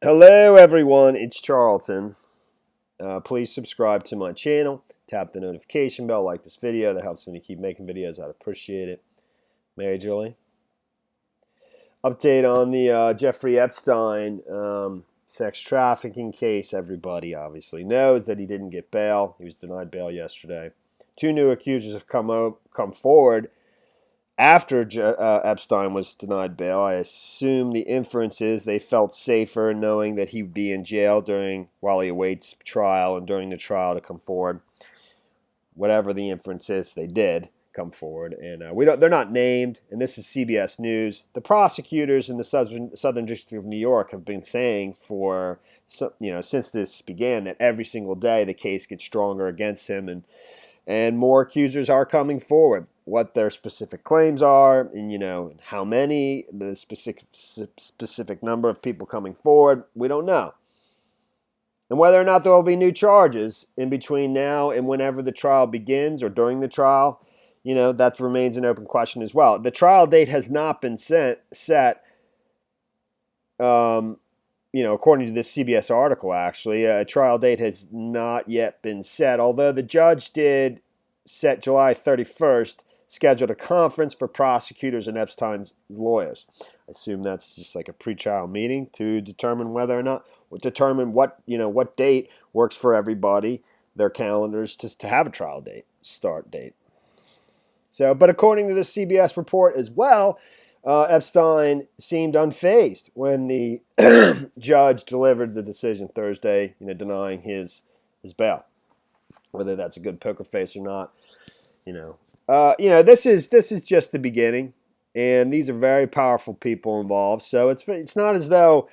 Hello everyone, it's Charlton. Please subscribe to my channel, tap the notification bell, like this video. That helps me to keep making videos. I'd appreciate it majorly. Update on the Jeffrey Epstein sex trafficking case. Everybody obviously knows that he didn't get bail. He was denied bail yesterday. Two new accusers have come forward after Epstein was denied bail. I assume the inference is they felt safer knowing that he'd be in jail while he awaits trial and during the trial to come forward. Whatever the inference is, they did come forward, and they're not named. And this is CBS News. The prosecutors in the Southern District of New York have been saying since this began that every single day the case gets stronger against him, and more accusers are coming forward. What their specific claims are, and how many, the specific number of people coming forward, we don't know. And whether or not there will be new charges in between now and whenever the trial begins or during the trial, that remains an open question as well. The trial date has not been set. According to this CBS article, actually, a trial date has not yet been set, although the judge did set July 31st, scheduled a conference for prosecutors and Epstein's lawyers. I assume that's just like a pre-trial meeting to determine what date works for everybody, their calendars, to have a trial date, start date. So, but according to the CBS report as well, Epstein seemed unfazed when the judge delivered the decision Thursday, denying his bail. Whether that's a good poker face or not, this is just the beginning, and these are very powerful people involved. So it's not as though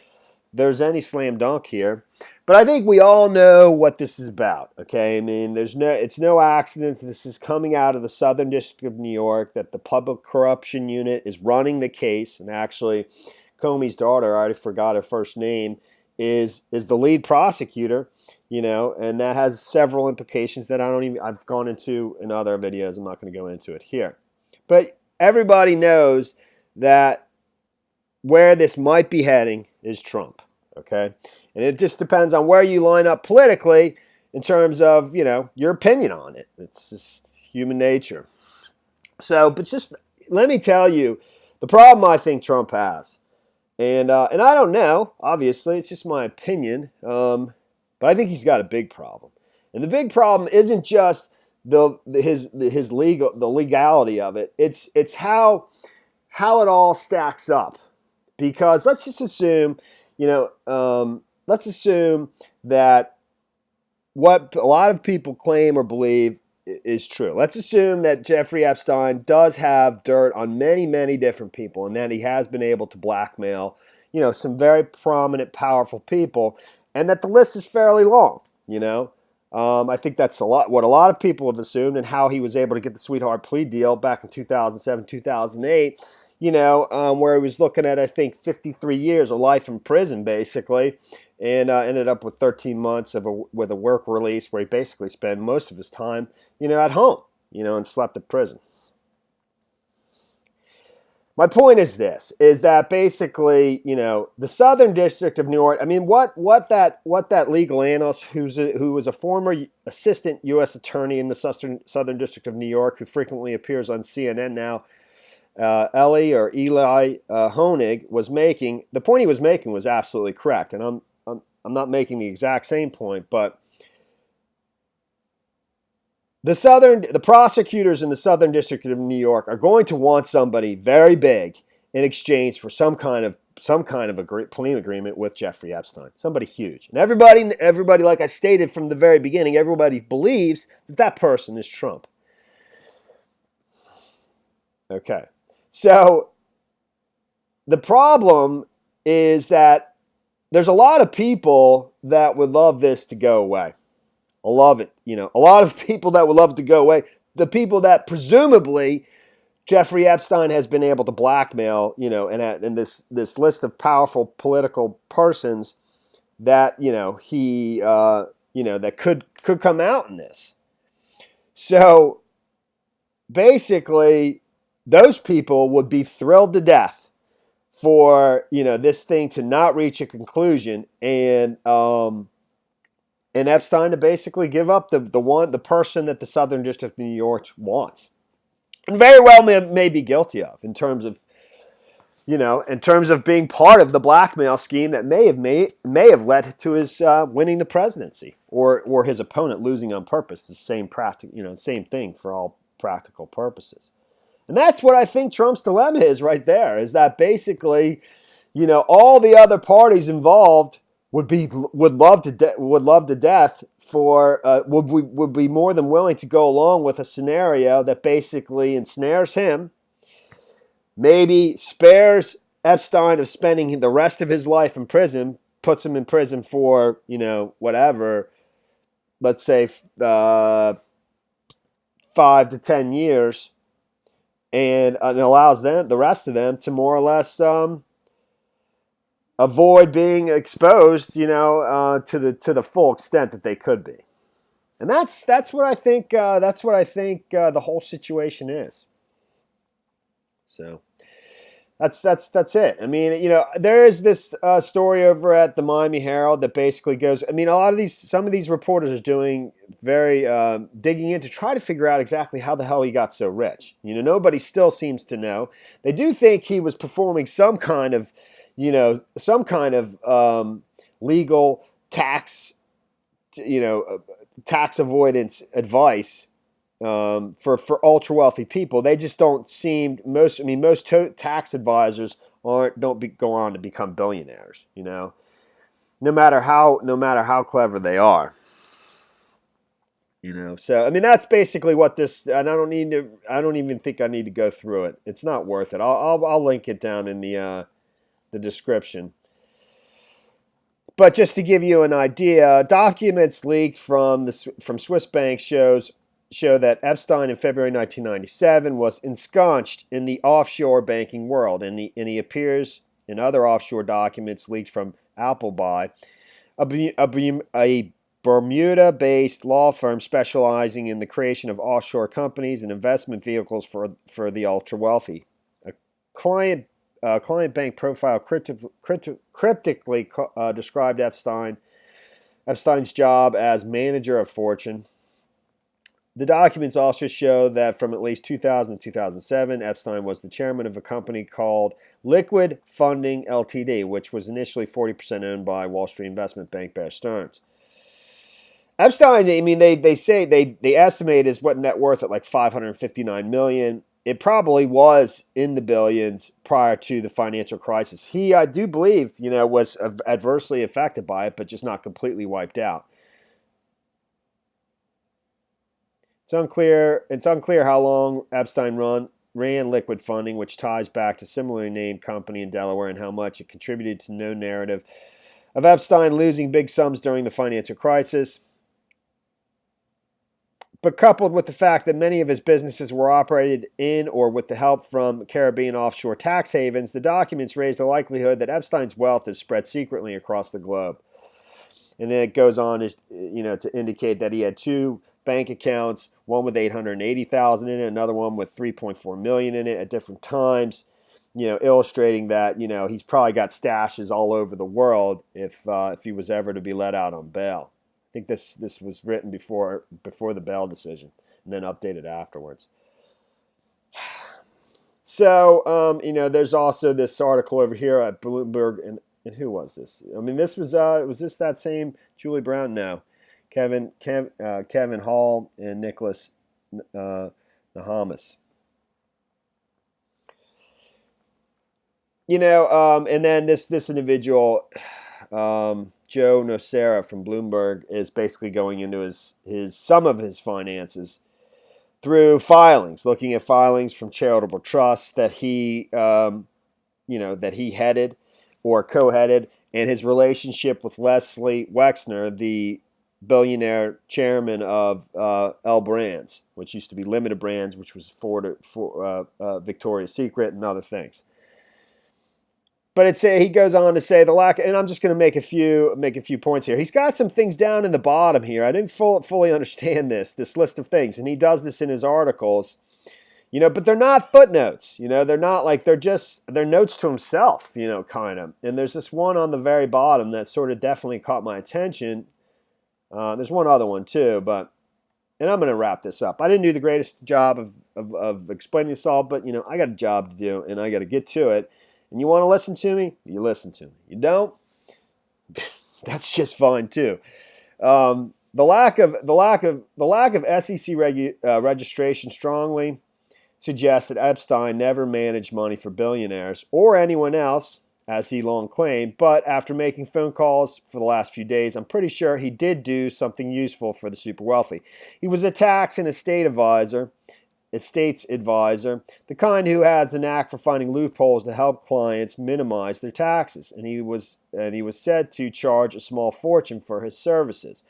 there's any slam dunk here, but I think we all know what this is about. Okay, I mean, it's no accident that this is coming out of the Southern District of New York, that the Public Corruption Unit is running the case, and actually, Comey's daughter, I already forgot her first name, is the lead prosecutor. And that has several implications that I've gone into in other videos. I'm not going to go into it here. But everybody knows that where this might be heading is Trump, okay? And it just depends on where you line up politically in terms of, your opinion on it. It's just human nature. So, but just let me tell you the problem I think Trump has. And I don't know, obviously, it's just my opinion. But I think he's got a big problem, and the big problem isn't just the legality of it. It's how it all stacks up. Because let's just assume, that what a lot of people claim or believe is true. Let's assume that Jeffrey Epstein does have dirt on many, many different people, and that he has been able to blackmail, some very prominent, powerful people. And that the list is fairly long, I think that's what a lot of people have assumed, and how he was able to get the sweetheart plea deal back in 2007, 2008, where he was looking at, I think, 53 years of life in prison, basically, and ended up with 13 months with a work release where he basically spent most of his time, at home, and slept at prison. My point is that basically, the Southern District of New York, I mean, what that legal analyst who was a former assistant U.S. attorney in the Southern District of New York, who frequently appears on CNN now, Eli Honig, was making, the point he was making was absolutely correct. And I'm not making the exact same point, but the prosecutors in the Southern District of New York are going to want somebody very big in exchange for some kind of plea agreement with Jeffrey Epstein. Somebody huge. And everybody, like I stated from the very beginning, everybody believes that person is Trump. Okay. So the problem is that there's a lot of people that would love this to go away. I love it. A lot of people that would love it to go away. The people that presumably Jeffrey Epstein has been able to blackmail, and this list of powerful political persons that, that could come out in this. So basically, those people would be thrilled to death for this thing to not reach a conclusion, and Epstein to basically give up the person that the Southern District of New York wants, and very well may be guilty of in terms of being part of the blackmail scheme that may have led to his winning the presidency, or his opponent losing on purpose. The same thing for all practical purposes. And that's what I think Trump's dilemma is right there, is that basically, all the other parties involved would love to death for would be more than willing to go along with a scenario that basically ensnares him, maybe spares Epstein of spending the rest of his life in prison, puts him in prison for, whatever, let's say 5 to 10 years, and allows the rest of them to more or less avoid being exposed, to the full extent that they could be. And that's what I think. The whole situation is. So that's it. I mean, there is this story over at the Miami Herald that basically goes. I mean, some of these reporters are doing very digging in to try to figure out exactly how the hell he got so rich. Nobody still seems to know. They do think he was performing some kind of legal tax, tax avoidance advice. For ultra wealthy people. They just don't seem most tax advisors don't go on to become billionaires, no matter how clever they are. So I mean, that's basically what this, and I don't even think I need to go through it. It's not worth it. I'll link it down in the description. But just to give you an idea, documents leaked from Swiss banks show that Epstein in February 1997 was ensconced in the offshore banking world, and he appears in other offshore documents leaked from Appleby, a Bermuda-based law firm specializing in the creation of offshore companies and investment vehicles for the ultra-wealthy. A client bank profile cryptically described Epstein's job as manager of fortune. The documents also show that from at least 2000 to 2007, Epstein was the chairman of a company called Liquid Funding Ltd., which was initially 40% owned by Wall Street investment bank Bear Stearns. Epstein, I mean, they say they estimate his net worth at like $559 million. It probably was in the billions prior to the financial crisis. He, I do believe, was adversely affected by it, but just not completely wiped out. It's unclear how long Epstein ran Liquid Funding, which ties back to a similarly named company in Delaware, and how much it contributed to no narrative of Epstein losing big sums during the financial crisis. But coupled with the fact that many of his businesses were operated in or with the help from Caribbean offshore tax havens, the documents raise the likelihood that Epstein's wealth is spread secretly across the globe. And then it goes on, to indicate that he had two bank accounts, one with $880,000 in it, another one with $3.4 million in it at different times, illustrating that, he's probably got stashes all over the world if he was ever to be let out on bail. I think this was written before the bail decision and then updated afterwards. So, there's also this article over here at Bloomberg, and who was this? I mean, was this that same Julie Brown? No. Kevin Hall and Nicholas Nahamas. And then this individual, Joe Nocera from Bloomberg, is basically going into some of his finances through filings, looking at filings from charitable trusts that he headed or co-headed, and his relationship with Leslie Wexner, the billionaire chairman of L Brands, which used to be Limited Brands, which was for Victoria's Secret and other things. But he goes on to say the lack, and I'm just going to make a few points here. He's got some things down in the bottom here. I didn't fully understand this list of things, and he does this in his articles. But they're not footnotes. They're not like they're notes to himself. Kind of. And there's this one on the very bottom that sort of definitely caught my attention. There's one other one too, and I'm going to wrap this up. I didn't do the greatest job of explaining this all, but I got a job to do and I got to get to it. And you want to listen to me? You listen to me. You don't? That's just fine too. The lack of SEC registration strongly suggests that Epstein never managed money for billionaires or anyone else, as he long claimed. But after making phone calls for the last few days, I'm pretty sure he did do something useful for the super wealthy. He was a tax and estates advisor, the kind who has the knack for finding loopholes to help clients minimize their taxes. And he was said to charge a small fortune for his services.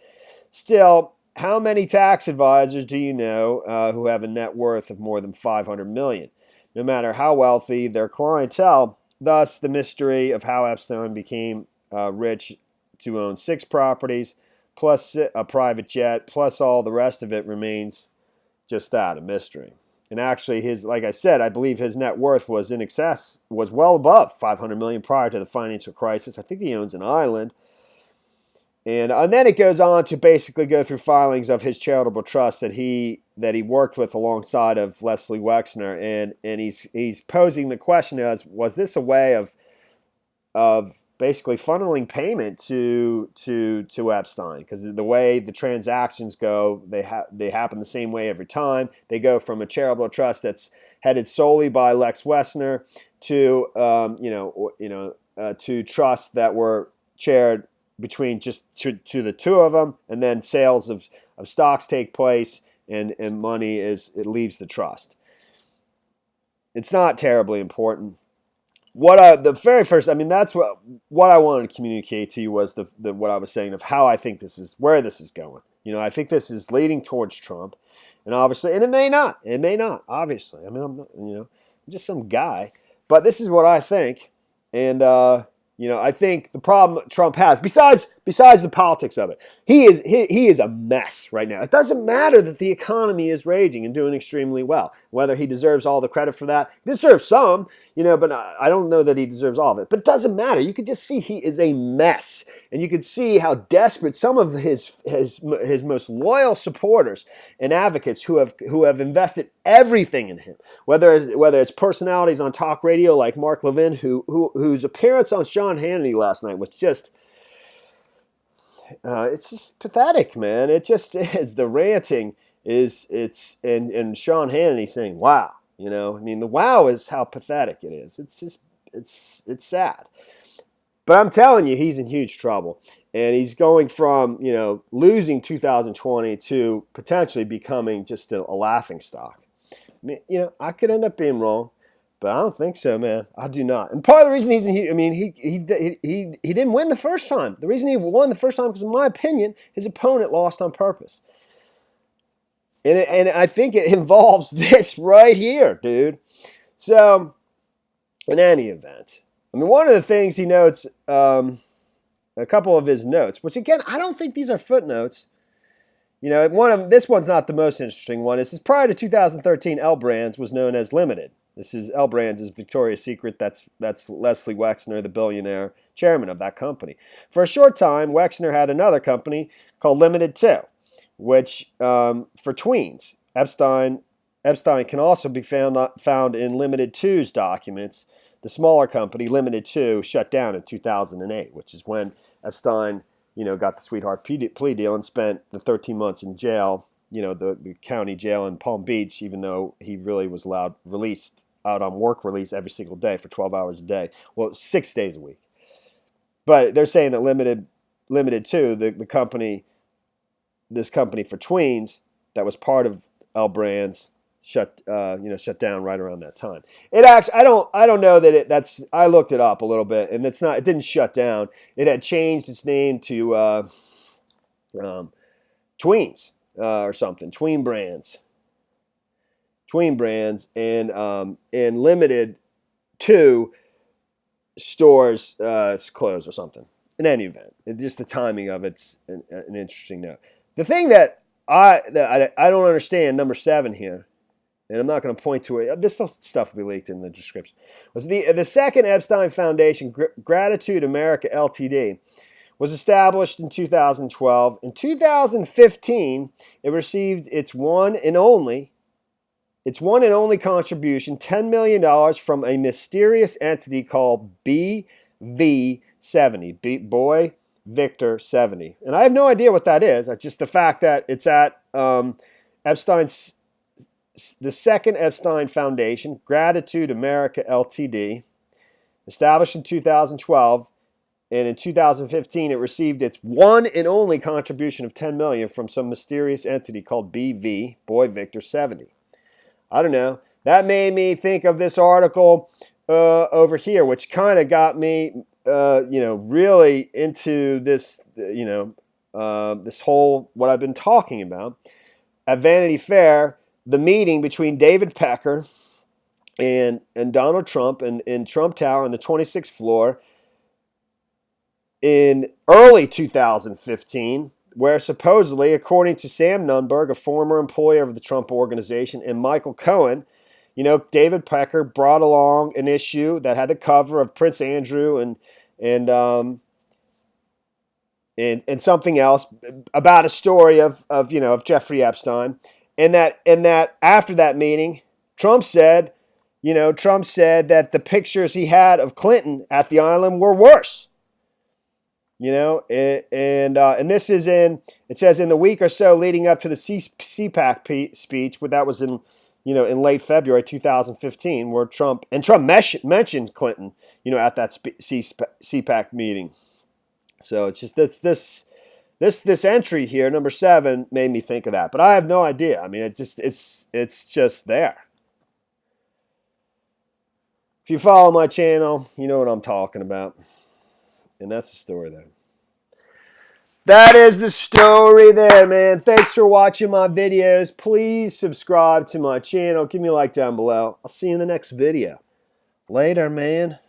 Still, how many tax advisors do you know who have a net worth of more than $500 million? No matter how wealthy their clientele. Thus, the mystery of how Epstein became rich to own 6 properties, plus a private jet, plus all the rest of it remains just that, a mystery. And actually, like I said, I believe his net worth was well above $500 million prior to the financial crisis. I think he owns an island. And then it goes on to basically go through filings of his charitable trust that he worked with alongside of Leslie Wexner, and he's posing the question as, was this a way of basically funneling payment to Epstein? Because the way the transactions go, they happen the same way every time. They go from a charitable trust that's headed solely by Lex Wexner to to trusts that were chaired between just to the two of them, and then sales of stocks take place, and money it leaves the trust. It's not terribly important. The very first, that's what I wanted to communicate to you was the what I was saying of how I think where this is going. I think this is leading towards Trump, and obviously, and it may not, obviously. I'm just some guy, but this is what I think, and I think the problem Trump has, besides the politics of it, he is a mess right now. It doesn't matter that the economy is raging and doing extremely well. Whether he deserves all the credit for that, he deserves some, but I don't know that he deserves all of it. But it doesn't matter. You could just see he is a mess, and you could see how desperate some of his most loyal supporters and advocates who have invested everything in him. Whether it's personalities on talk radio like Mark Levin, whose appearance on Sean Hannity last night was just. It's just pathetic, man. It just is. The ranting and Sean Hannity saying, wow. The wow is how pathetic it is. It's sad. But I'm telling you, he's in huge trouble. And he's going from, losing 2020 to potentially becoming just a laughingstock. I could end up being wrong. But I don't think so, man. I do not. And part of the reason he didn't win the first time. The reason he won the first time because, in my opinion, his opponent lost on purpose. And I think it involves this right here, dude. So, in any event, one of the things he notes, a couple of his notes, which again, I don't think these are footnotes. This one's not the most interesting one. It says prior to 2013, L Brands was known as Limited. This is L Brands is Victoria's Secret. That's Leslie Wexner, the billionaire chairman of that company. For a short time, Wexner had another company called Limited 2, which for tweens. Epstein can also be found in Limited 2's documents. The smaller company, Limited 2, shut down in 2008, which is when Epstein, got the sweetheart plea deal and spent the 13 months in jail. The county jail in Palm Beach, even though he really was released out on work release every single day for 12 hours a day. Well, 6 days a week. But they're saying that Limited 2, the company, this company for tweens that was part of L Brands, shut down right around that time. It actually, I don't know that I looked it up a little bit, and it didn't shut down. It had changed its name to Tweens. Or something, Tween Brands, and Limited 2 stores closed or something. In any event, just the timing of it's an interesting note. The thing that I don't understand, number 7 here, and I'm not going to point to it. This stuff will be leaked in the description. Was the second Epstein Foundation, Gratitude America Ltd., was established in 2012. In 2015, it received its one and only contribution, $10 million, from a mysterious entity called BV70, Boy Victor 70. And I have no idea what that is. It's just the fact that it's at Epstein's, the second Epstein Foundation, Gratitude America Ltd., established in 2012. And in 2015, it received its one and only contribution of $10 million from some mysterious entity called BV, Boy Victor 70. I don't know. That made me think of this article over here, which kind of got me, really into this, this whole, what I've been talking about. At Vanity Fair, the meeting between David Pecker and Donald Trump in Trump Tower on the 26th floor in early 2015, where supposedly, according to Sam Nunberg, a former employee of the Trump Organization, and Michael Cohen, David Pecker brought along an issue that had the cover of Prince Andrew and something else about a story of Jeffrey Epstein, and that after that meeting, Trump said that the pictures he had of Clinton at the island were worse. And this is it says in the week or so leading up to the CPAC speech, that was in late February 2015, where Trump mentioned Clinton, at that CPAC meeting. So it's just this entry here, number 7, made me think of that, but I have no idea. I mean, it's just there. If you follow my channel, you know what I'm talking about. And that's the story there. That is the story there, man. Thanks for watching my videos. Please subscribe to my channel. Give me a like down below. I'll see you in the next video. Later, man.